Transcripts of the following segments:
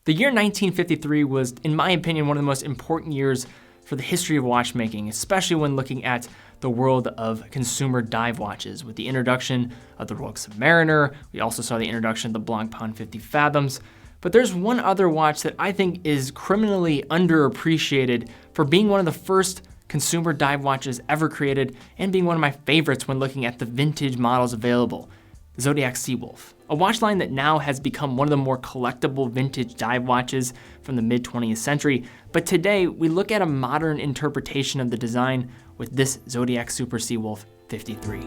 The year 1953 was, in my opinion, one of the most important years for the history of watchmaking, especially when looking at the world of consumer dive watches. With the introduction of the Rolex Submariner, we also saw the introduction of the Blancpain 50 Fathoms. But there's one other watch that I think is criminally underappreciated for being one of the first consumer dive watches ever created and being one of my favorites when looking at the vintage models available, Zodiac Sea Wolf. A watch line that now has become one of the more collectible vintage dive watches from the mid-20th century, but today we look at a modern interpretation of the design with this Zodiac Super Sea Wolf 53.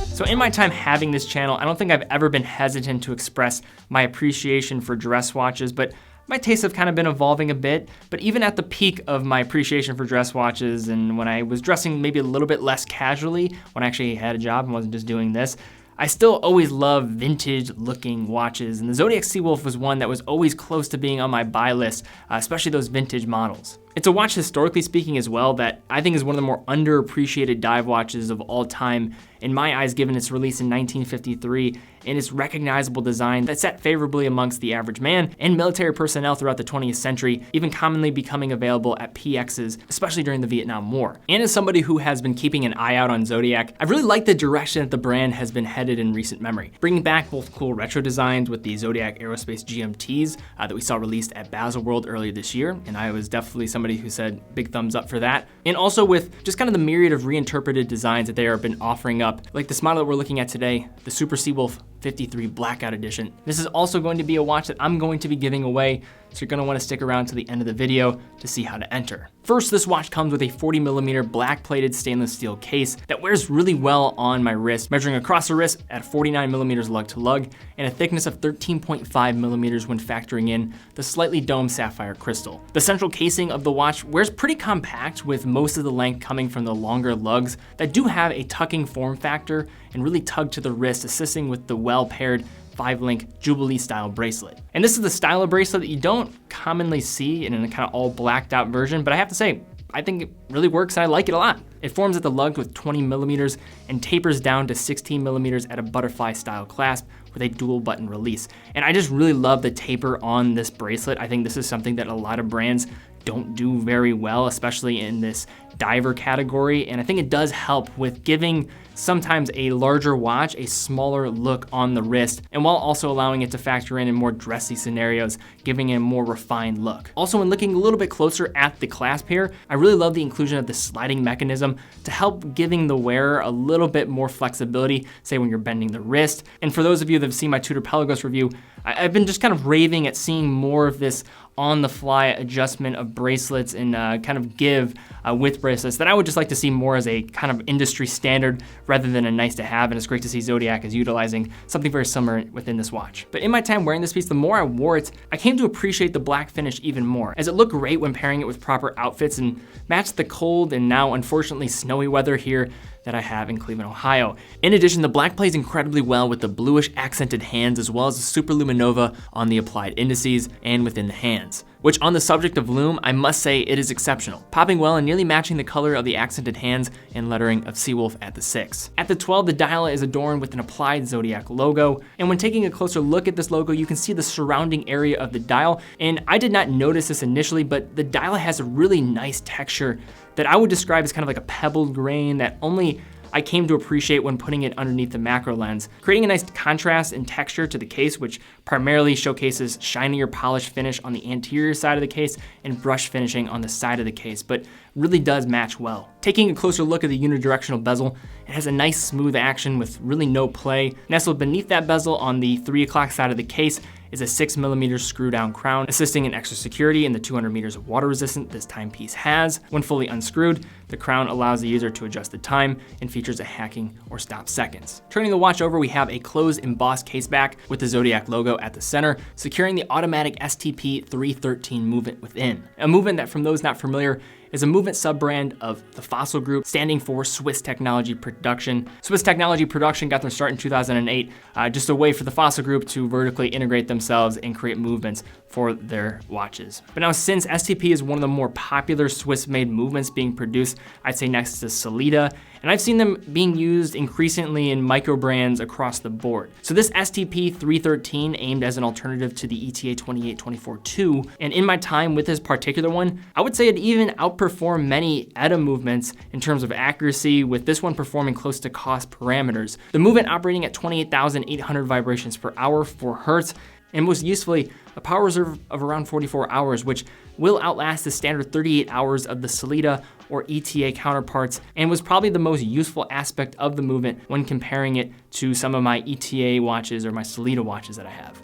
So in my time having this channel, I don't think I've ever been hesitant to express my appreciation for dress watches, but my tastes have kind of been evolving a bit. But even at the peak of my appreciation for dress watches, and when I was dressing maybe a little bit less casually, when I actually had a job and wasn't just doing this, I still always love vintage looking watches, and the Zodiac Sea Wolf was one that was always close to being on my buy list, especially those vintage models. It's a watch, historically speaking as well, that I think is one of the more underappreciated dive watches of all time, in my eyes, given its release in 1953 and its recognizable design that sat favorably amongst the average man and military personnel throughout the 20th century, even commonly becoming available at PXs, especially during the Vietnam War. And as somebody who has been keeping an eye out on Zodiac, I really like the direction that the brand has been headed in recent memory, bringing back both cool retro designs with the Zodiac Aerospace GMTs that we saw released at Baselworld earlier this year, and I was definitely somebody who said big thumbs up for that. And also with just kind of the myriad of reinterpreted designs that they have been offering up, like this model that we're looking at today, the Super Sea Wolf 53 Blackout Edition. This is also going to be a watch that I'm going to be giving away, so you're gonna wanna stick around to the end of the video to see how to enter. First, this watch comes with a 40mm black plated stainless steel case that wears really well on my wrist, measuring across the wrist at 49mm lug to lug and a thickness of 13.5mm when factoring in the slightly domed sapphire crystal. The central casing of the watch wears pretty compact, with most of the length coming from the longer lugs that do have a tucking form factor and really tug to the wrist, assisting with the well-paired 5-link Jubilee style bracelet. And this is the style of bracelet that you don't commonly see in a kind of all blacked out version, but I have to say, I think it really works and I like it a lot. It forms at the lug with 20mm and tapers down to 16mm at a butterfly style clasp with a dual button release. And I just really love the taper on this bracelet. I think this is something that a lot of brands don't do very well, especially in this diver category. And I think it does help with giving sometimes a larger watch a smaller look on the wrist, and while also allowing it to factor in more dressy scenarios, giving it a more refined look. Also, when looking a little bit closer at the clasp here, I really love the inclusion of the sliding mechanism to help giving the wearer a little bit more flexibility, say when you're bending the wrist. And for those of you that have seen my Tudor Pelagos review, I've been just kind of raving at seeing more of this on-the-fly adjustment of bracelets and kind of give with bracelets that I would just like to see more as a kind of industry standard rather than a nice to have, and it's great to see Zodiac is utilizing something very similar within this watch. But in my time wearing this piece, the more I wore it, I came to appreciate the black finish even more, as it looked great when pairing it with proper outfits and matched the cold and now unfortunately snowy weather here that I have in Cleveland, Ohio. In addition, the black plays incredibly well with the bluish accented hands as well as the superluminova on the applied indices and within the hands, which on the subject of lume, I must say it is exceptional, popping well and nearly matching the color of the accented hands and lettering of Sea Wolf at the 6. At the 12, the dial is adorned with an applied Zodiac logo, and when taking a closer look at this logo, you can see the surrounding area of the dial, and I did not notice this initially, but the dial has a really nice texture that I would describe as kind of like a pebbled grain that only I came to appreciate when putting it underneath the macro lens, creating a nice contrast and texture to the case, which primarily showcases shinier polished finish on the anterior side of the case and brush finishing on the side of the case, but really does match well. Taking a closer look at the unidirectional bezel, it has a nice smooth action with really no play. Nestled beneath that bezel on the 3 o'clock side of the case is a 6mm screw down crown, assisting in extra security in the 200 meters of water resistance this timepiece has. When fully unscrewed, the crown allows the user to adjust the time and features a hacking or stop seconds. Turning the watch over, we have a closed embossed case back with the Zodiac logo at the center, securing the automatic STP 313 movement within. A movement that, from those not familiar, is a movement sub-brand of the Fossil Group, standing for Swiss Technology Production. Swiss Technology Production got their start in 2008, just a way for the Fossil Group to vertically integrate themselves and create movements for their watches. But now, since STP is one of the more popular Swiss-made movements being produced, I'd say next to Sellita, and I've seen them being used increasingly in micro brands across the board. So this STP 313 aimed as an alternative to the ETA 2824-2, and in my time with this particular one, I would say it even outperformed many ETA movements in terms of accuracy, with this one performing close to cost parameters. The movement operating at 28,800 vibrations per hour, 4 hertz, and most usefully, a power reserve of around 44 hours, which will outlast the standard 38 hours of the Sellita or ETA counterparts, and was probably the most useful aspect of the movement when comparing it to some of my ETA watches or my Sellita watches that I have.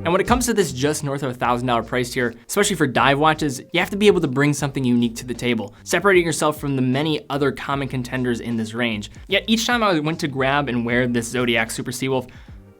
And when it comes to this just north of $1,000 price tier, especially for dive watches, you have to be able to bring something unique to the table, separating yourself from the many other common contenders in this range. Yet each time I went to grab and wear this Zodiac Super Sea Wolf,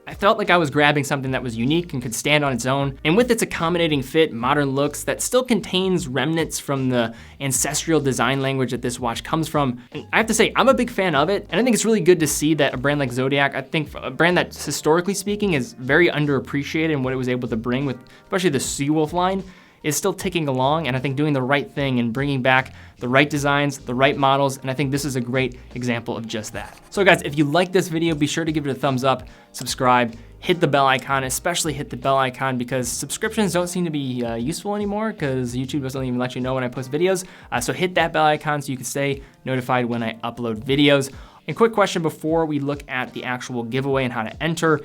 I felt like I was grabbing something that was unique and could stand on its own, and with its accommodating fit, modern looks, that still contains remnants from the ancestral design language that this watch comes from. And I have to say, I'm a big fan of it, and I think it's really good to see that a brand like Zodiac, I think a brand that historically speaking is very underappreciated in what it was able to bring with especially the Sea Wolf line, is still ticking along, and I think doing the right thing and bringing back the right designs, the right models, and I think this is a great example of just that. So guys, if you like this video, be sure to give it a thumbs up, subscribe, hit the bell icon, especially hit the bell icon, because subscriptions don't seem to be useful anymore because YouTube doesn't even let you know when I post videos. So hit that bell icon so you can stay notified when I upload videos. And quick question before we look at the actual giveaway and how to enter.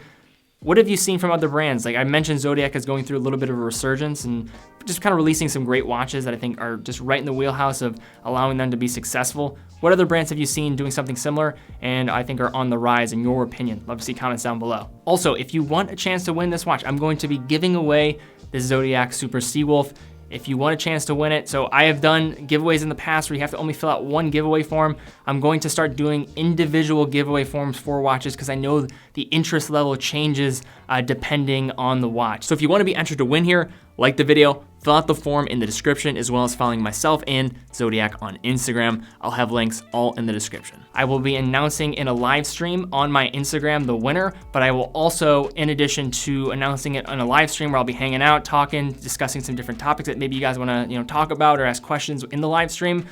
What have you seen from other brands? Like I mentioned, Zodiac is going through a little bit of a resurgence and just kind of releasing some great watches that I think are just right in the wheelhouse of allowing them to be successful. What other brands have you seen doing something similar and I think are on the rise in your opinion? Love to see comments down below. Also, if you want a chance to win this watch, I'm going to be giving away the Zodiac Super Sea Wolf. If you want a chance to win it, so I have done giveaways in the past where you have to only fill out one giveaway form. I'm going to start doing individual giveaway forms for watches because I know the interest level changes depending on the watch. So if you want to be entered to win here, like the video, fill out the form in the description, as well as following myself and Zodiac on Instagram. I'll have links all in the description. I will be announcing in a live stream on my Instagram the winner, but I will also, in addition to announcing it on a live stream where I'll be hanging out, talking, discussing some different topics that maybe you guys want to talk about or ask questions in the live stream,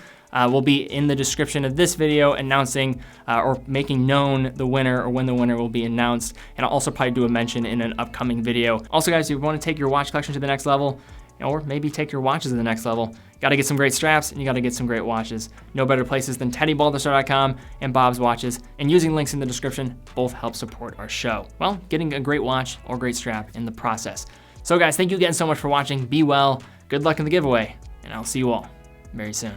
will be in the description of this video announcing or making known the winner or when the winner will be announced. And I'll also probably do a mention in an upcoming video. Also guys, if you want to take your watch collection to the next level, or maybe take your watches to the next level, got to get some great straps and you got to get some great watches. No better places than TeddyBaldassarre.com and Bob's Watches, and using links in the description both help support our show. Well, getting a great watch or great strap in the process. So guys, thank you again so much for watching. Be well, good luck in the giveaway, and I'll see you all very soon.